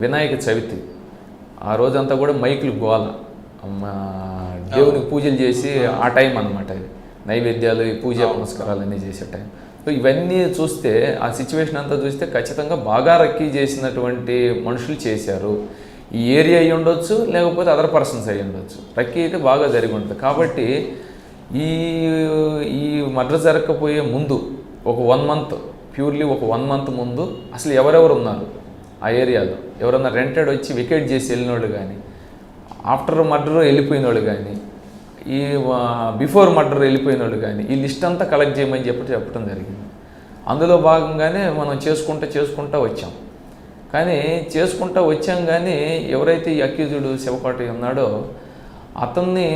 వినాయక చవితి ఆ రోజంతా కూడా మైకులు గోల దేవునికి పూజలు చేసి ఆ టైం అనమాట. నైవేద్యాలు పూజ పునస్కారాలు అన్నీ చేసే టైం. సో ఇవన్నీ చూస్తే ఆ సిచ్యువేషన్ అంతా చూస్తే ఖచ్చితంగా బాగా రక్కీ చేసినటువంటి మనుషులు చేశారు. ఈ ఏరియా అయ్యి ఉండొచ్చు, లేకపోతే అదర్ పర్సన్స్ అయ్యి ఉండొచ్చు. రక్కీ అయితే బాగా జరిగి ఉంటుంది. కాబట్టి ఈ మర్డర్ జరగకపోయే ముందు ఒక 1 month ప్యూర్లీ ఒక 1 month ముందు అసలు ఎవరెవరు ఉన్నారు ఆ ఏరియాలో, ఎవరన్నా రెంటెడ్ వచ్చి వికెట్ చేసి వెళ్ళిన వాళ్ళు కానీ, ఆఫ్టర్ మర్డర్ వెళ్ళిపోయిన వాళ్ళు కానీ, ఈ బిఫోర్ మర్డర్ వెళ్ళిపోయిన వాళ్ళు కానీ, ఈ లిస్ట్ అంతా కలెక్ట్ చేయమని చెప్పడం జరిగింది. అందులో భాగంగానే మనం చేసుకుంటూ వచ్చాం. కానీ చేసుకుంటూ వచ్చాం కానీ ఎవరైతే ఈ అక్యూజ్డ్ శివకోటి ఉన్నాడో అతన్ని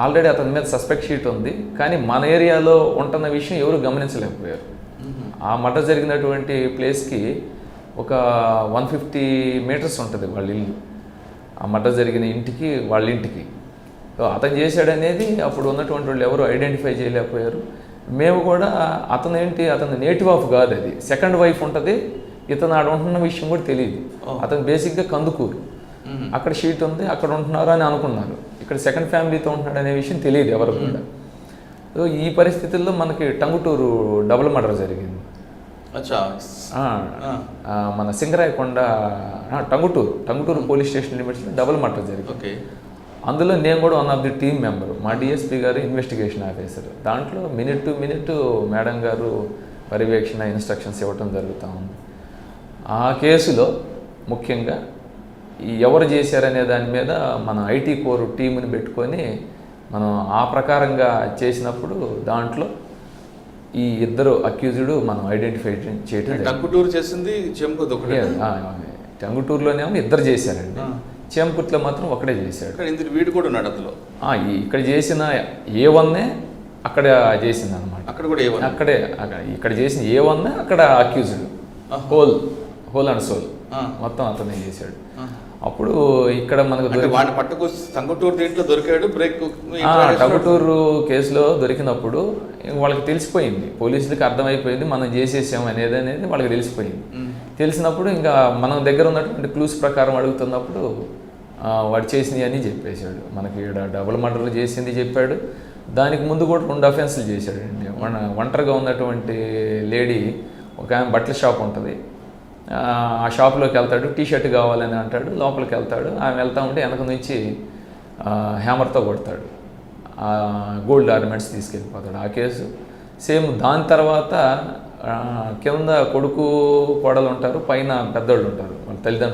ఆల్రెడీ అతని మీద సస్పెక్ట్ షీట్ ఉంది. కానీ మన ఏరియాలో ఉంటున్న విషయం ఎవరు గమనించలేకపోయారు. ఆ మర్డర్ జరిగినటువంటి ప్లేస్కి ఒక 150 meters ఉంటుంది వాళ్ళ ఇల్లు. ఆ మర్డర్ జరిగిన ఇంటికి వాళ్ళ ఇంటికి. సో అతను చేశాడనేది అప్పుడు ఉన్నటువంటి వాళ్ళు ఎవరు ఐడెంటిఫై చేయలేకపోయారు. మేము కూడా అతను నేటివ్ ఆఫ్ కాదు, అది సెకండ్ వైఫ్ ఉంటుంది. ఇతను ఆడ ఉంటున్న విషయం కూడా తెలియదు. అతను బేసిక్గా కందుకూరు, అక్కడ షీట్ ఉంది, అక్కడ ఉంటున్నారు అని అనుకున్నారు. ఇక్కడ సెకండ్ ఫ్యామిలీతో ఉంటున్నాడు అనే విషయం తెలియదు ఎవరు కూడా. సో ఈ పరిస్థితుల్లో మనకి టంగుటూరు డబుల్ మర్డర్ జరిగింది. మన సింగరాయకొండ టంగుటూరు పోలీస్ స్టేషన్ లిమిట్స్లో డబుల్ మర్డర్ జరిగింది. అందులో నేను కూడా one of the team member. మా డిఎస్పీ గారు ఇన్వెస్టిగేషన్ ఆఫీసర్. దాంట్లో మినిట్ టు మినిట్ మేడం గారు పర్యవేక్షణ ఇన్స్ట్రక్షన్స్ ఇవ్వటం జరుగుతూ ఉంది. ఆ కేసులో ముఖ్యంగా ఎవరు చేశారనే దాని మీద మన ఐటీ కోర్ టీముని పెట్టుకొని మనం ఆ ప్రకారంగా చేసినప్పుడు దాంట్లో ఈ ఇద్దరు అక్యూజ్డ్ మనం ఐడెంటిఫై చేయడం. టంగుటూరు చేసింది టంగుటూరులోనేమో ఇద్దరు చేశారండి, చేంకుట్లో మాత్రం ఒకడే చేశాడు. వీడు కూడా ఉన్నాడు అందులో. ఇక్కడ చేసిన A1 అక్కడ చేసింది అనమాట. అక్కడే ఇక్కడ చేసిన A1 అక్కడ అక్యూజ్డ్ హోల్ అండ్ సోల్ మొత్తం అతనే చేశాడు. అప్పుడు ఇక్కడ మనకు టంగుటూరు దీంట్లో దొరికాడు. టంగుటూరు కేసులో దొరికినప్పుడు వాళ్ళకి తెలిసిపోయింది, పోలీసులకి అర్థమైపోయింది మనం చేసేసాం అనేది వాళ్ళకి తెలిసిపోయింది. తెలిసినప్పుడు ఇంకా మన దగ్గర ఉన్నటువంటి క్లూస్ ప్రకారం అడుగుతున్నప్పుడు వాడు చేసింది అని చెప్పేశాడు. మనకి ఇక్కడ డబుల్ మర్డర్ చేసింది చెప్పాడు. దానికి ముందు కూడా 2 offenses చేశాడండి. ఒంటరిగా ఉన్నటువంటి లేడీ, ఒక ఆమె బట్టల షాప్ ఉంటుంది, ఆ షాప్లోకి వెళ్తాడు, టీషర్ట్ కావాలని అంటాడు, లోపలికి వెళ్తాడు. ఆమె వెళ్తా ఉంటే వెనక నుంచి హ్యామర్తో కొడతాడు, గోల్డ్ ఆర్నమెంట్స్ తీసుకెళ్ళిపోతాడు. ఆ కేసు సేమ్. దాని తర్వాత కింద కొడుకు కోడలు ఉంటారు, పైన పెద్దోళ్ళు ఉంటారు, వాళ్ళ తల్లిదండ్రులు.